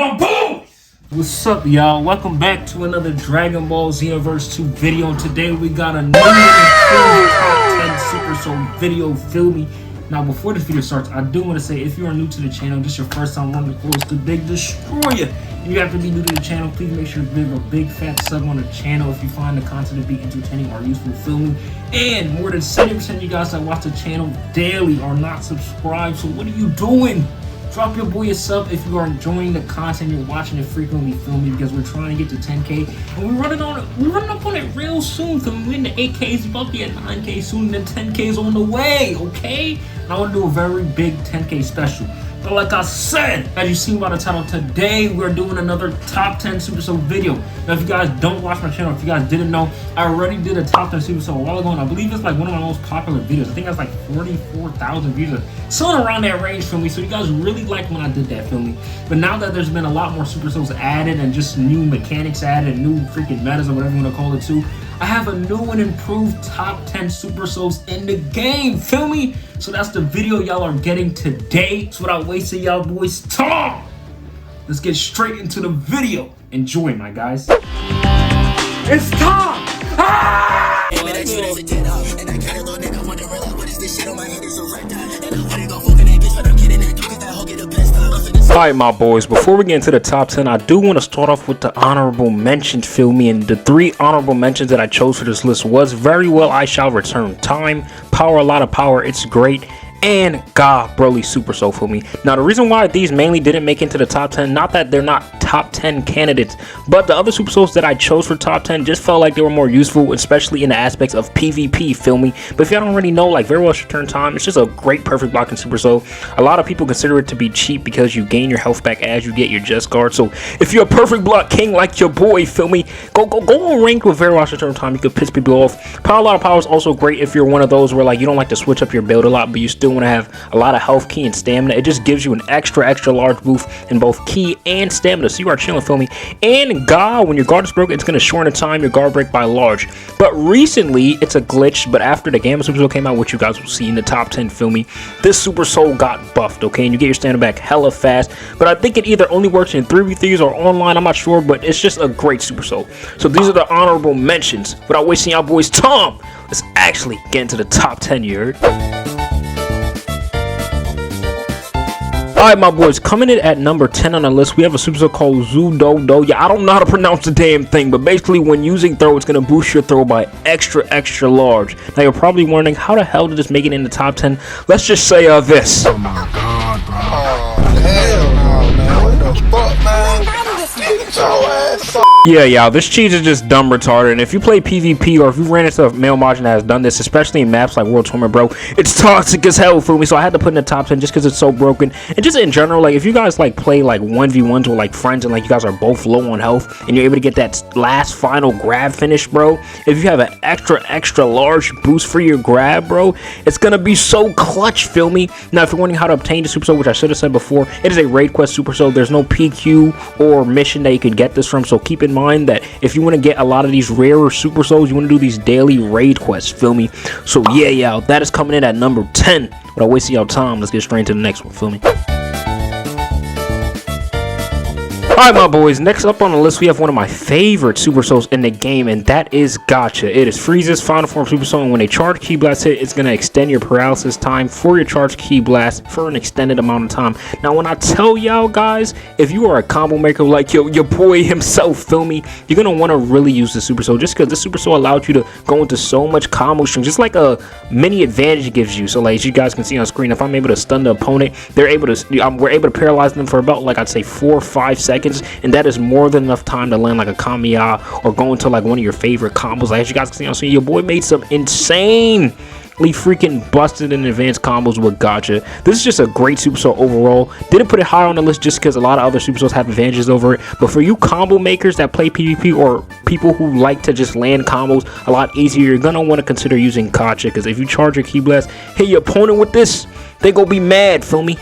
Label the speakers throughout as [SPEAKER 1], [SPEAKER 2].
[SPEAKER 1] my boy! What's up, y'all? Welcome back to another Dragon Ball Xenoverse 2 video. And today we got a new top 10 Supersoul video, feel me? Now, before this video starts, I do want to say, if you are new to the channel, this is your first time running close to Big Dztroyer, you have to be new to the channel. Please make sure to leave a big fat sub on the channel if you find the content to be entertaining or useful, feel me? And more than 70% of you guys that watch the channel daily are not subscribed, so what are you doing? Drop your boy a sub if you are enjoying the content, you're watching it frequently, feel me? Because we're trying to get to 10K and we're running up on it real soon. Cause we're in the 8Ks, about to be at 9K soon, and then 10K's on the way, okay? And I want to do a very big 10K special. But like I said, as you see by the title, today we're doing another top 10 Supersoul video. Now, if you guys don't watch my channel, if you guys didn't know, I already did a top 10 Supersoul a while ago, and I believe it's like one of my most popular videos. I think that's like 44,000 views, something around that range, feel me? So you guys really liked when I did that, feel me? But now that there's been a lot more Supersouls added and just new mechanics added, and new freaking metas or whatever you want to call it too, I have a new and improved top 10 Supersouls in the game, feel me? So that's the video y'all are getting today. So without wasting y'all boys' time, let's get straight into the video. Enjoy, my guys. It's time! Ah! Alright, my boys, before we get into the top 10, I do want to start off with the honorable mentions, feel me? And the 3 honorable mentions that I chose for this list was Very Well I Shall Return, Time, Power A Lot of Power, It's Great, and God Broly Supersoul, for me. Now, the reason why these mainly didn't make into the top 10, not that they're not top 10 candidates, but the other Supersouls that I chose for top 10 just felt like they were more useful, especially in the aspects of PvP, feel me? But if y'all don't already know, like, Very Well Return Time, it's just a great perfect block in Supersoul. A lot of people consider it to be cheap because you gain your health back as you get your Just Guard. So if you're a perfect block king like your boy, feel me? Go on rank with Very Well Return Time. You can piss people off. Power A Lot of Power is also great if you're one of those where, like, you don't like to switch up your build a lot, but you still want to have a lot of health, key, and stamina. It just gives you an extra large boost in both key and stamina, so you are chilling, feel me? And God, when your guard is broken, it's going to shorten the time your guard break by large. But recently, it's a glitch, but after the Gamma Super Soul came out, which you guys will see in the top 10, feel me? This Super Soul got buffed, okay? And you get your stamina back hella fast, but I think it either only works in 3v3s or online, I'm not sure, but it's just a great Super Soul. So these are the honorable mentions. Without wasting y'all boys' time, let's actually get into the top 10, you heard? Alright, my boys, coming in at number 10 on the list, we have a Supersoul called HURDDD. Yeah, I don't know how to pronounce the damn thing, but basically when using throw, it's going to boost your throw by extra large. Now, you're probably wondering, how the hell did this make it in the top 10? Let's just say this.
[SPEAKER 2] Oh my god, bro. Oh, hell no, man. What the fuck, man? Get your ass up.
[SPEAKER 1] Yeah, y'all, this cheese is just dumb retarded, and if you play PvP or if you ran into a male Majin that has done this, especially in maps like World Tournament, bro, it's toxic as hell, for me. So I had to put in the top 10 just because it's so broken. And just in general, like, if you guys like play like 1v1s with like friends and like you guys are both low on health and you're able to get that last final grab finish, bro, if you have an extra large boost for your grab, bro, it's gonna be so clutch, feel me? Now, if you're wondering how to obtain the Super Soul, which I should have said before, it is a raid quest Super Soul. There's no PQ or mission that you could get this from, so keep in mind that if you want to get a lot of these rarer Super Souls, you want to do these daily raid quests, feel me? So yeah, y'all, that is coming in at number 10. Without wasting y'all time, let's get straight into the next one, feel me? Alright, my boys, next up on the list, we have one of my favorite Super Souls in the game, and that is Gotcha. It is Frieza's final form Super Soul, and when a charge Ki Blast hit, it's going to extend your paralysis time for your charge Ki Blast for an extended amount of time. Now, when I tell y'all guys, if you are a combo maker like your boy himself, feel me, you're going to want to really use the Super Soul, just because the Super Soul allows you to go into so much combo strings, just like a mini advantage it gives you. So, like, as you guys can see on screen, if I'm able to stun the opponent, we're able to paralyze them for about, like, I'd say 4 or 5 seconds. And that is more than enough time to land like a Kamiya or go into like one of your favorite combos. Like, as you guys can see on screen, your boy made some insanely freaking busted and advanced combos with Gotcha. This is just a great Super Soul overall. Didn't put it higher on the list just because a lot of other Super Souls have advantages over it. But for you combo makers that play PvP or people who like to just land combos a lot easier, you're going to want to consider using Gotcha, because if you charge your Ki Blast, hit your opponent with this, they gonna be mad, feel me?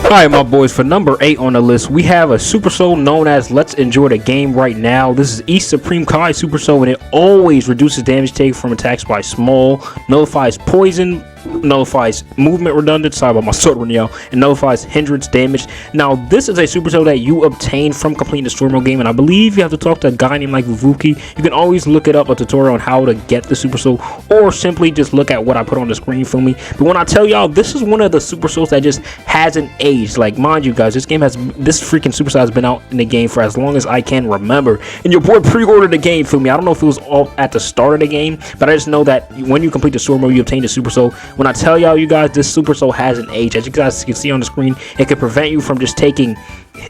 [SPEAKER 1] Alright, my boys, for number 8 on the list, we have a Super Soul known as Let's Enjoy the Game Right Now. This is East Supreme Kai Super Soul, and it always reduces damage taken from attacks by small, nullifies poison, nullifies movement redundant, sorry about my sword, y'all, and nullifies hindrance damage. Now this is a super soul that you obtain from completing the story mode game, and I believe you have to talk to a guy named like Vuvuki. You can always look it up, a tutorial on how to get the super soul, or simply just look at what I put on the screen for me. But when I tell y'all, this is one of the super souls that just hasn't aged. Like, mind you guys, this freaking super soul has been out in the game for as long as I can remember, and your boy pre-ordered the game for me. I don't know if it was all at the start of the game, but I just know that when you complete the story mode, you obtain the super soul. When I tell y'all, you guys, this super soul has an age. As you guys can see on the screen, it can prevent you from just taking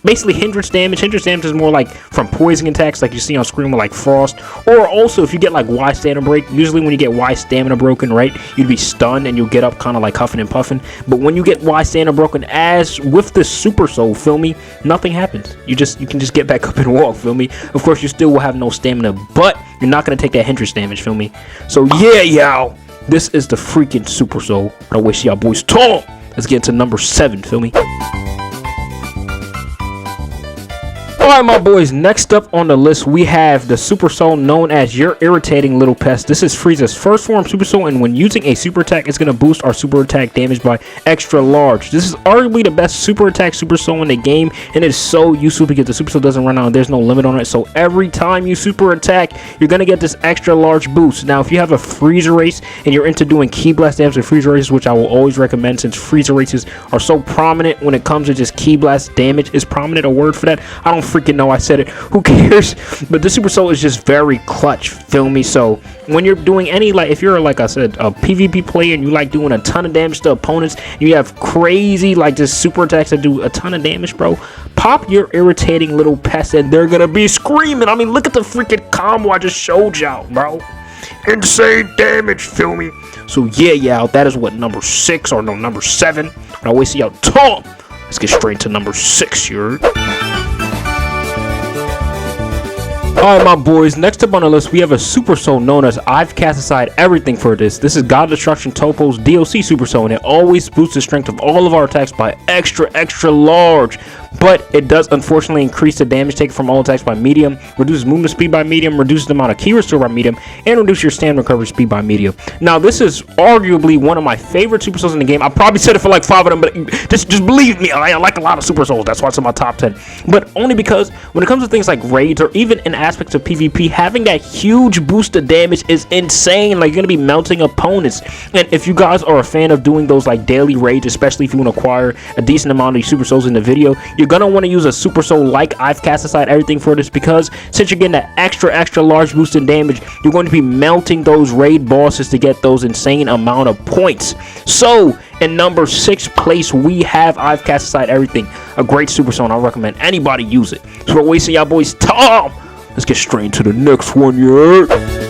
[SPEAKER 1] basically hindrance damage. Hindrance damage is more like from poison attacks, like you see on screen with like frost, or also if you get like Y stamina break. Usually when you get Y stamina broken, right, you'd be stunned and you'll get up kind of like huffing and puffing. But when you get Y stamina broken, as with the super soul, feel me, nothing happens. You can just get back up and walk, feel me. Of course, you still will have no stamina, but you're not gonna take that hindrance damage, feel me. So yeah, y'all, this is the freaking super soul. I wish y'all boys talk. Let's get to number 7, feel me. Alright, my boys, next up on the list we have the super soul known as Your Irritating Little Pest. This is Frieza's first form super soul, and when using a super attack, it's going to boost our super attack damage by extra large. This is arguably the best super attack super soul in the game, and it's so useful because the super soul doesn't run out and there's no limit on it. So every time you super attack, you're going to get this extra large boost. Now, if you have a Frieza race and you're into doing key blast damage with Frieza races, which I will always recommend since Frieza races are so prominent when it comes to just key blast damage. Is prominent a word for that? I don't freaking know, I said it, who cares? But the super soul is just very clutch, feel me. So when you're doing any, like, if you're, like I said, a PvP player and you like doing a ton of damage to opponents, you have crazy like just super attacks that do a ton of damage, bro, pop Your Irritating Little Pest and they're gonna be screaming. I mean, look at the freaking combo I just showed y'all, bro. Insane damage, feel me. So yeah, y'all, that is what number 6, or no, number 7. I always see y'all talk. Let's get straight to number 6 here. Alright, my boys, next up on the list we have a super soul known as I've Cast Aside Everything for this. This is God Destruction Topo's DLC super soul, and it always boosts the strength of all of our attacks by extra large. But it does unfortunately increase the damage taken from all attacks by medium, reduces movement speed by medium, reduces the amount of key restore by medium, and reduce your stamina recovery speed by medium. Now, this is arguably one of my favorite super souls in the game. I probably said it for like 5 of them, but just believe me, I like a lot of super souls. That's why it's in my top 10. But only because when it comes to things like raids or even in aspects of PvP, having that huge boost of damage is insane. Like, you're gonna be melting opponents. And if you guys are a fan of doing those like daily raids, especially if you want to acquire a decent amount of these super souls in the video, you're gonna want to use a super soul like I've Cast Aside Everything for this, because since you're getting that extra large boost in damage, you're going to be melting those raid bosses to get those insane amount of points. So in number 6 place we have I've Cast Aside Everything, a great super soul, and I recommend anybody use it. So we're wasting y'all boys time. Let's get straight into the next one, yeah.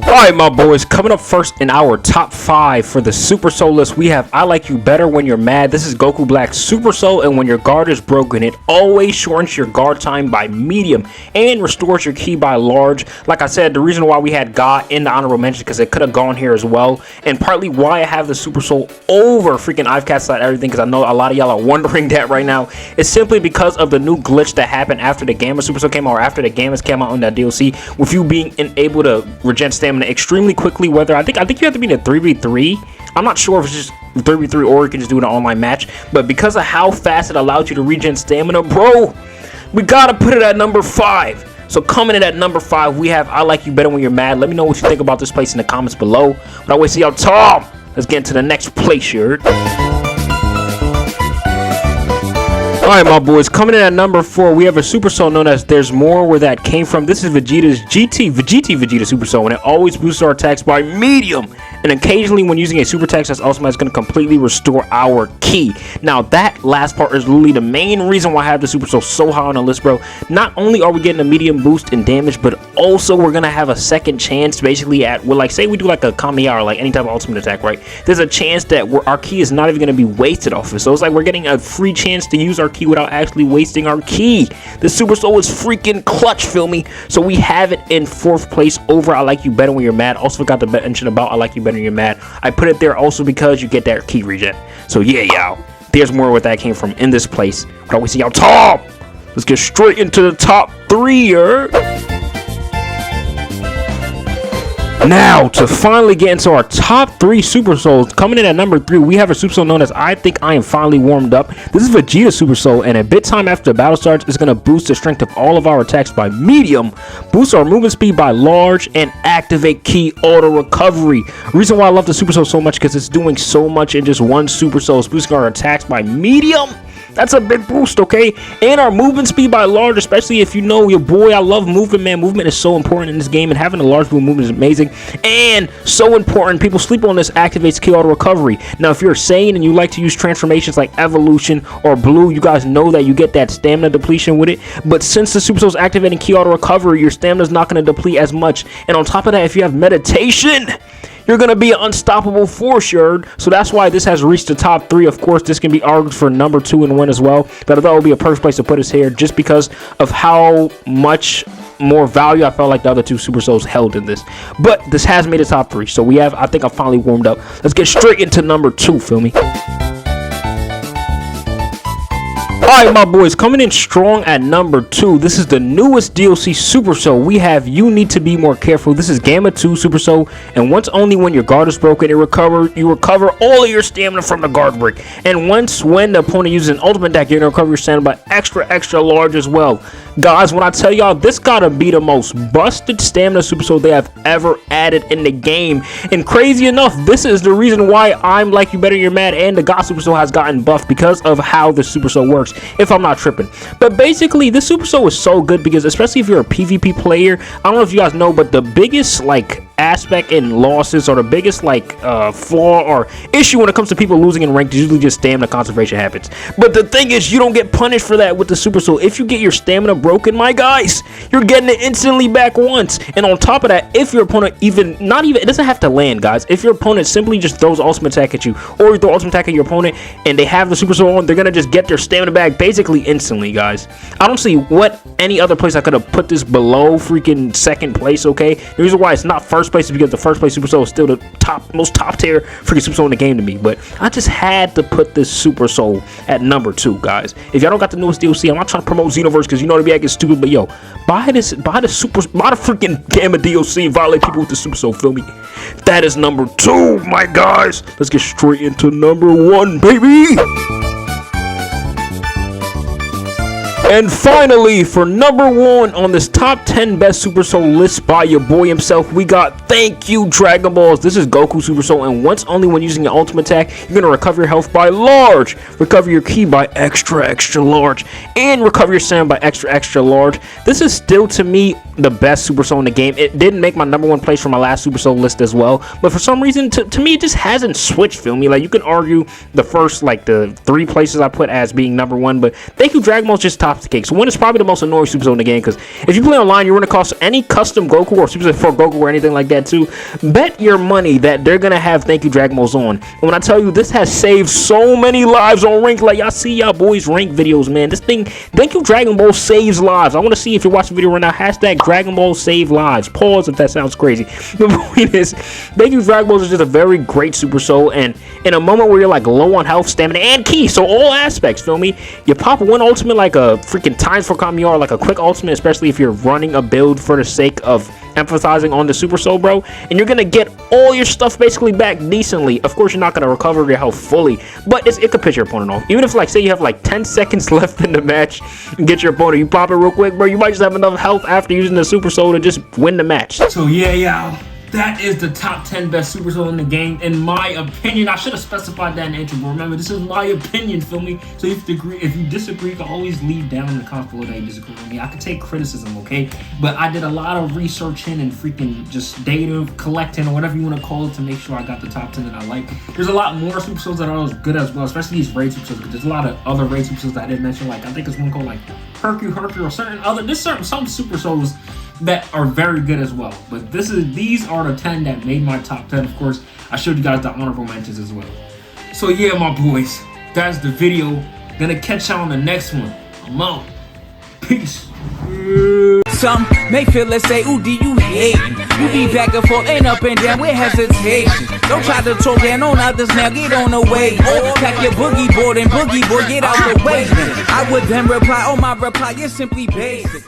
[SPEAKER 1] Alright, my boys, coming up first in our top 5 for the super soul list, we have I Like You Better When You're Mad. This is Goku Black's super soul, and when your guard is broken, it always shortens your guard time by medium and restores your ki by large. Like I said, the reason why we had God in the honorable mention, because it could have gone here as well, and partly why I have the super soul over freaking I've Cast Aside Everything, because I know a lot of y'all are wondering that right now, is simply because of the new glitch that happened after the Gamma super soul came out, or after the Gammas came out on that DLC, with you being able to regen stamina extremely quickly. Whether I think you have to be in a 3v3. I'm not sure if it's just 3v3 or you can just do an online match, but because of how fast it allowed you to regen stamina, bro, we gotta put it at number 5. So coming in at number 5, we have I Like You Better When You're Mad. Let me know what you think about this place in the comments below. But I always see y'all Tom. Let's get into the next place here. Alright, my boys, coming in at number 4, we have a super soul known as There's More Where That Came From. This is Vegeta's Vegeta super soul, and it always boosts our attacks by medium. And occasionally when using a super attack, that's also going to completely restore our ki. Now that last part is literally the main reason why I have the super soul so high on the list, bro. Not only are we getting a medium boost in damage, but also we're going to have a second chance basically at, well, like say we do like a Kamiya or like any type of ultimate attack, right? There's a chance that our ki is not even going to be wasted off of it. So it's like we're getting a free chance to use our ki without actually wasting our ki. The super soul is freaking clutch, feel me? So we have it in 4th place over I Like You Better When You're Mad. Also forgot to mention about I Like You Better When You're Mad. I put it there also because you get that ki regen. So yeah, y'all, there's more where that came from in this place. But I always see y'all top. Let's get straight into the top 3 here. Now, to finally get into our top 3 Super Souls, coming in at number 3, we have a Super Soul known as I Think I Am Finally Warmed Up. This is Vegeta Super Soul, and a bit time after the battle starts, it's going to boost the strength of all of our attacks by medium, boost our movement speed by large, and activate key auto recovery. Reason why I love the Super Soul so much because it's doing so much in just one Super Soul. It's boosting our attacks by medium. That's a big boost, okay? And our movement speed by large, especially if you know your boy, I love movement, man. Movement is so important in this game, and having a large movement is amazing and so important. People sleep on this. Activates key auto recovery. Now, if you're sane and you like to use transformations like evolution or blue, you guys know that you get that stamina depletion with it. But since the Super Soul is activating key auto recovery, your stamina is not going to deplete as much. And on top of that, if you have meditation, you're going to be an unstoppable force, yard. So that's why this has reached the top 3. Of course, this can be argued for number 2 and 1 as well. But I thought it would be a perfect place to put us here just because of how much more value I felt like the other 2 Super Souls held in this. But this has made the top 3. So we have, I think I'm finally warmed up. Let's get straight into number 2, feel me? Alright, my boys, coming in strong at number 2. This is the newest DLC Super Soul. We have You Need to Be More Careful. This is Gamma 2 Super Soul, and once only when your guard is broken, you recover all of your stamina from the guard break. And once when the opponent uses an ultimate attack, you're gonna recover your stamina by extra large as well. Guys, when I tell y'all, this gotta be the most busted stamina Super Soul they have ever added in the game. And crazy enough, this is the reason why I'm Like You Better You're Mad and the Guyzzz Super Soul has gotten buffed, because of how the Super Soul works, if I'm not tripping. But basically, this Super Soul is so good because, especially if you're a PvP player, I don't know if you guys know, but the biggest like aspect in losses, or the biggest like flaw or issue when it comes to people losing in ranked, is usually just stamina conservation habits. But the thing is, you don't get punished for that with the Super Soul. If you get your stamina broken, my guys, you're getting it instantly back once. And on top of that, if your opponent it doesn't have to land, guys. If your opponent simply just throws ultimate attack at you, or you throw ultimate attack at your opponent and they have the Super Soul on, they're gonna just get their stamina back basically instantly, guys. I don't see what any other place I could have put this below freaking second place, okay? The reason why it's not first place is because the first place Super Soul is still the most top tier freaking Super Soul in the game to me. But I just had to put this Super Soul at number 2, guys. If y'all don't got the newest DLC, I'm not trying to promote Xenoverse because you know they be acting stupid, but yo, buy the freaking Gamma DLC and violate people with the Super Soul, feel me? That is number 2, my guys. Let's get straight into number 1, baby. And finally, for number 1 on this top 10 best Super Soul list by your boy himself, we got Thank You Dragon Balls. This is Goku Super Soul, and once only when using your ultimate attack, you're going to recover your health by large, recover your ki by extra large, and recover your stamina by extra large. This is still, to me, the best Super Soul in the game. It didn't make my number 1 place for my last Super Soul list as well, but for some reason, to me, it just hasn't switched, feel me? Like, you can argue the first, like, the 3 places I put as being number 1, but Thank You Dragon Balls just tops the cake. So 1 is probably the most annoying Super Soul in the game, because if you play online, you run across any custom Goku or Super Soul 4 Goku or anything like that too, bet your money that they're gonna have Thank You Dragon Balls on. And when I tell you, this has saved so many lives on rank, like y'all see y'all boys rank videos, man. This thing, Thank You Dragon Ball saves lives. I want to see if you're watching the video right now, hashtag Dragon Ball save lives. Pause if that sounds crazy. The point is, Thank You Dragon Balls is just a very great Super Soul, and in a moment where you're like low on health, stamina, and ki, so all aspects, feel me? You pop 1 ultimate like a freaking times for Kamiya, or like a quick ultimate, especially if you're running a build for the sake of emphasizing on the Super Soul, bro, and you're gonna get all your stuff basically back decently. Of course, you're not gonna recover your health fully, but it could piss your opponent off. Even if, like, say you have like 10 seconds left in the match and get your opponent, you pop it real quick, bro, you might just have enough health after using the Super Soul to just win the match. So yeah, that is the top 10 best Super Soul in the game, in my opinion. I should have specified that in the intro, but remember, this is my opinion, feel me? So if you disagree, you can always leave down in the comments below that you disagree with me. I can take criticism, okay? But I did a lot of researching and freaking just data collecting, or whatever you want to call it, to make sure I got the top 10 that I like. There's a lot more Super Souls that are good as well, especially these raid Super Souls, because there's a lot of other raid Super Souls that I didn't mention. Like, I think there's one called like Hercule, or some Super Souls that are very good as well. But these are the 10 that made my top 10. Of course, I showed you guys the honorable mentions as well. So yeah, my boys, that's the video. Gonna catch y'all on the next one. I'm out. Peace.
[SPEAKER 3] Some may feel, let's say, ooh, do you hate? You be back and forth and up and down with hesitation. Don't try to talk down on others now, get on the way. Pack your boogie board and boogie boy, get out the way. I would then reply, oh, my reply is simply basic.